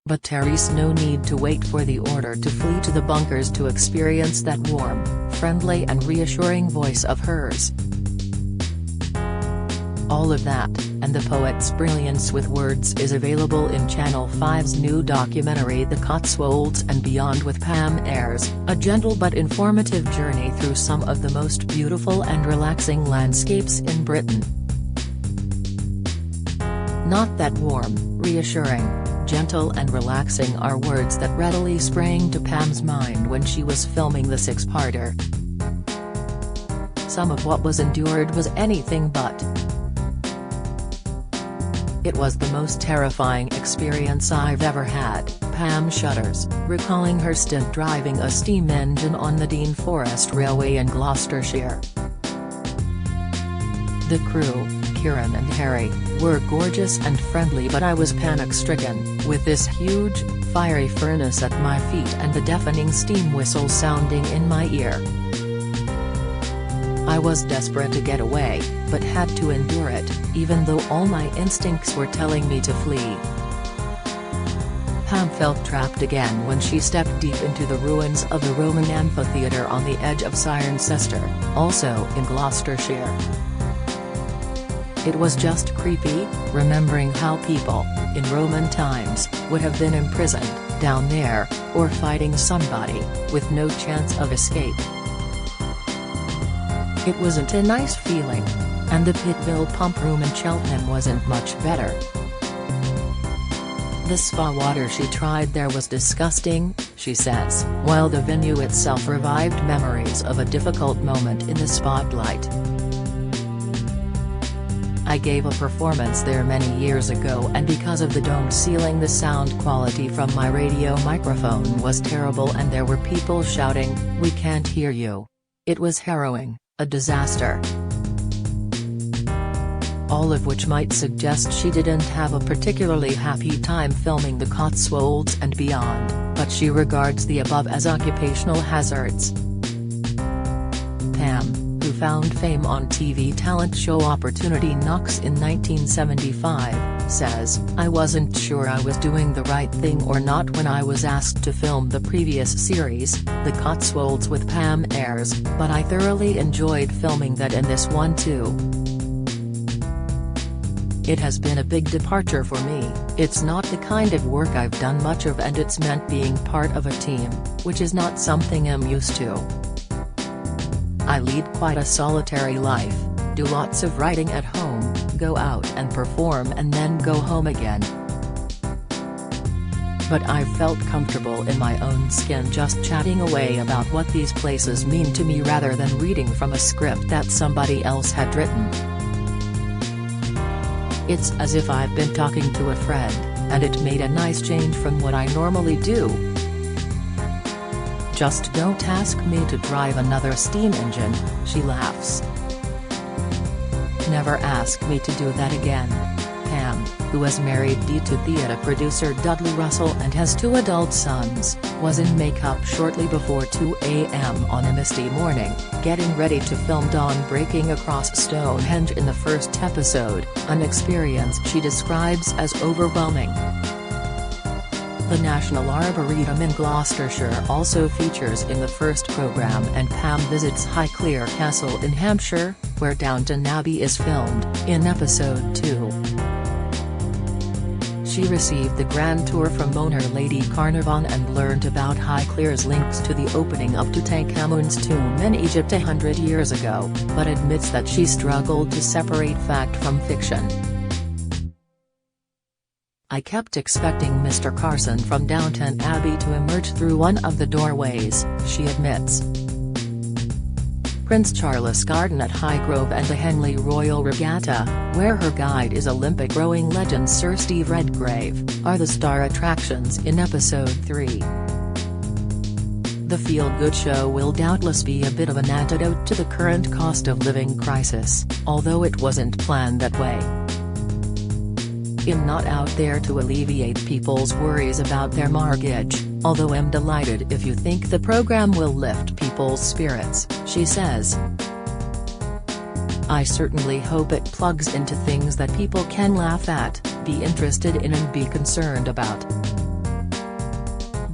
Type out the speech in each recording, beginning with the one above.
But Terry's no need to wait for the order to flee to the bunkers to experience that warm, friendly and reassuring voice of hers. All of that, and the poet's brilliance with words is available in Channel 5's new documentary The Cotswolds and Beyond with Pam Ayres, a gentle but informative journey through some of the most beautiful and relaxing landscapes in Britain. Not that warm, reassuring, gentle and relaxing are words that readily sprang to Pam's mind when she was filming the six-parter. Some of what was endured was anything but. It was the most terrifying experience I've ever had, Pam shudders, recalling her stint driving a steam engine on the Dean Forest Railway in Gloucestershire. The crew, Kieran and Harry, were gorgeous and friendly, but I was panic-stricken, with this huge, fiery furnace at my feet and the deafening steam whistle sounding in my ear. I was desperate to get away, but had to endure it, even though all my instincts were telling me to flee. Pam felt trapped again when she stepped deep into the ruins of the Roman amphitheatre on the edge of Cirencester, also in Gloucestershire. It was just creepy, remembering how people, in Roman times, would have been imprisoned, down there, or fighting somebody, with no chance of escape. It wasn't a nice feeling. And the Pitville pump room in Cheltenham wasn't much better. The spa water she tried there was disgusting, she says, while the venue itself revived memories of a difficult moment in the spotlight. I gave a performance there many years ago, and because of the domed ceiling the sound quality from my radio microphone was terrible and there were people shouting, "We can't hear you." It was harrowing, a disaster. All of which might suggest she didn't have a particularly happy time filming The Cotswolds and Beyond, but she regards the above as occupational hazards. Pam, who found fame on TV talent show Opportunity Knocks in 1975, says, "I wasn't sure I was doing the right thing or not when I was asked to film the previous series, The Cotswolds with Pam Ayres, but I thoroughly enjoyed filming that and this one too. It has been a big departure for me. It's not the kind of work I've done much of, and it's meant being part of a team, which is not something I'm used to. I lead quite a solitary life, do lots of writing at home, go out and perform and then go home again. But I've felt comfortable in my own skin just chatting away about what these places mean to me rather than reading from a script that somebody else had written. It's as if I've been talking to a friend, and it made a nice change from what I normally do. Just don't ask me to drive another steam engine," she laughs. "Never ask me to do that again." Pam, who is married to theatre producer Dudley Russell and has 2 adult sons, was in makeup shortly before 2 a.m. on a misty morning, getting ready to film dawn breaking across Stonehenge in the first episode, an experience she describes as overwhelming. The National Arboretum in Gloucestershire also features in the first programme, and Pam visits Highclere Castle in Hampshire, where Downton Abbey is filmed, in episode 2. She received the grand tour from owner Lady Carnarvon and learned about Highclere's links to the opening of Tutankhamun's tomb in Egypt 100 years ago, but admits that she struggled to separate fact from fiction. "I kept expecting Mr. Carson from Downton Abbey to emerge through one of the doorways," she admits. Prince Charles' Garden at Highgrove and the Henley Royal Regatta, where her guide is Olympic rowing legend Sir Steve Redgrave, are the star attractions in episode 3. The feel-good show will doubtless be a bit of an antidote to the current cost of living crisis, although it wasn't planned that way. "I'm not out there to alleviate people's worries about their mortgage, although I'm delighted if you think the program will lift people's spirits," she says. "I certainly hope it plugs into things that people can laugh at, be interested in and be concerned about."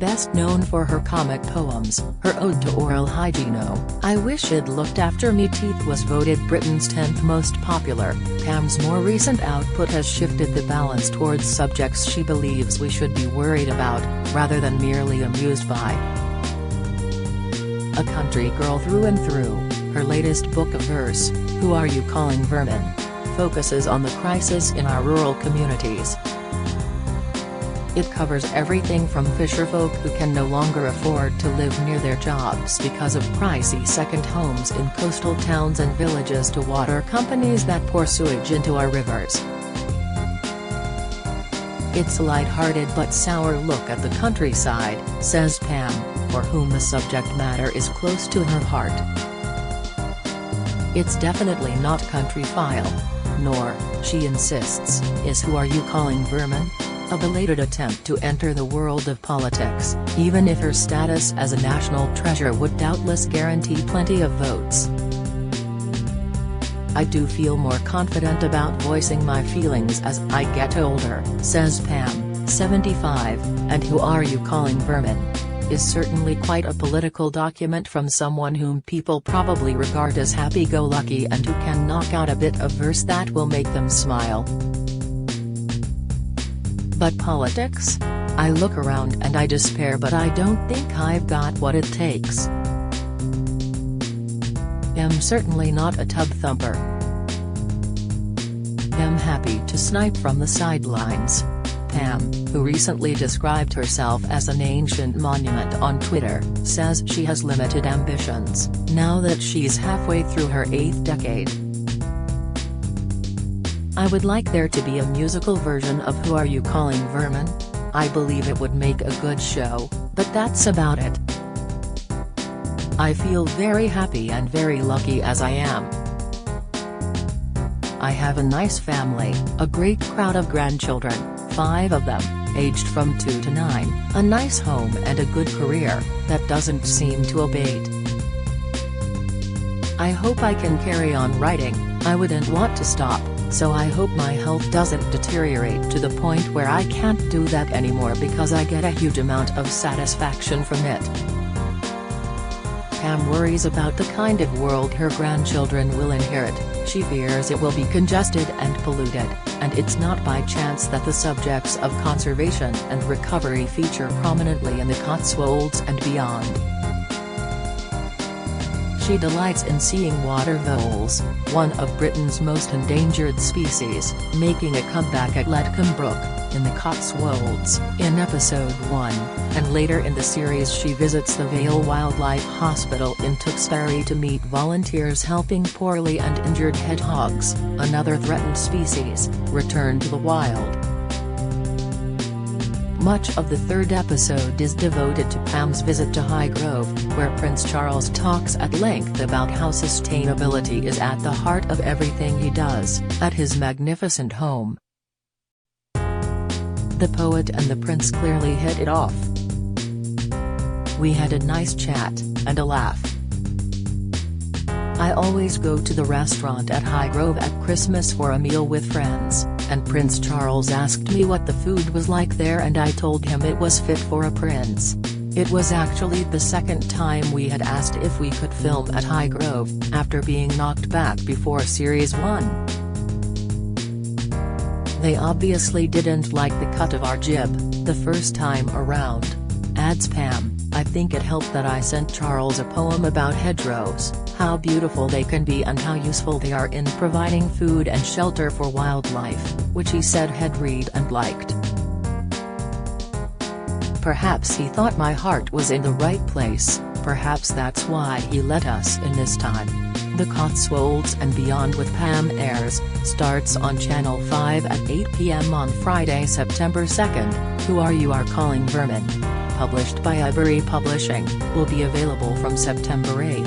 best known for her comic poems. Her ode to oral hygiene, "I Wish It Looked After Me Teeth" was voted Britain's 10th most popular. Pam's more recent output has shifted the balance towards subjects she believes we should be worried about, rather than merely amused by. A country girl through and through, her latest book of verse, Who Are You Calling Vermin?, focuses on the crisis in our rural communities. It covers everything from fisherfolk who can no longer afford to live near their jobs because of pricey second homes in coastal towns and villages to water companies that pour sewage into our rivers. It's a light-hearted but sour look at the countryside, says Pam, for whom the subject matter is close to her heart. It's definitely not country-file. Nor, she insists, is Who Are You Calling Vermin? A belated attempt to enter the world of politics, even if her status as a national treasure would doubtless guarantee plenty of votes. "I do feel more confident about voicing my feelings as I get older," says Pam, 75, and Who Are You Calling Vermin? Is certainly quite a political document from someone whom people probably regard as happy-go-lucky and who can knock out a bit of verse that will make them smile. But politics? I look around and I despair, but I don't think I've got what it takes. Am certainly not a tub thumper. Am happy to snipe from the sidelines. Pam, who recently described herself as an ancient monument on Twitter, says she has limited ambitions, now that she's halfway through her 8th decade. "I would like there to be a musical version of Who Are You Calling Vermin? I believe it would make a good show, but that's about it. I feel very happy and very lucky as I am. I have a nice family, a great crowd of grandchildren, 5 of them, aged from 2 to 9, a nice home and a good career, that doesn't seem to abate. I hope I can carry on writing, I wouldn't want to stop, so I hope my health doesn't deteriorate to the point where I can't do that anymore because I get a huge amount of satisfaction from it." Pam worries about the kind of world her grandchildren will inherit. She fears it will be congested and polluted, and it's not by chance that the subjects of conservation and recovery feature prominently in the Cotswolds and beyond. She delights in seeing water voles, one of Britain's most endangered species, making a comeback at Letcombe Brook, in the Cotswolds, in episode 1, and later in the series she visits the Vale Wildlife Hospital in Tewkesbury to meet volunteers helping poorly and injured hedgehogs, another threatened species, return to the wild. Much of the 3rd episode is devoted to Pam's visit to Highgrove, where Prince Charles talks at length about how sustainability is at the heart of everything he does, at his magnificent home. The poet and the prince clearly hit it off. "We had a nice chat, and a laugh. I always go to the restaurant at Highgrove at Christmas for a meal with friends, and Prince Charles asked me what the food was like there and I told him it was fit for a prince. It was actually the 2nd time we had asked if we could film at Highgrove, after being knocked back before Series 1. They obviously didn't like the cut of our jib, the first time around," adds Pam. "I think it helped that I sent Charles a poem about hedgerows, how beautiful they can be and how useful they are in providing food and shelter for wildlife, which he said he'd read and liked. Perhaps he thought my heart was in the right place, perhaps that's why he let us in this time." The Cotswolds and Beyond with Pam Ayres starts on Channel 5 at 8 p.m. on Friday, September 2nd. Who Are You Calling Vermin? Published by Ivory Publishing, will be available from September 8.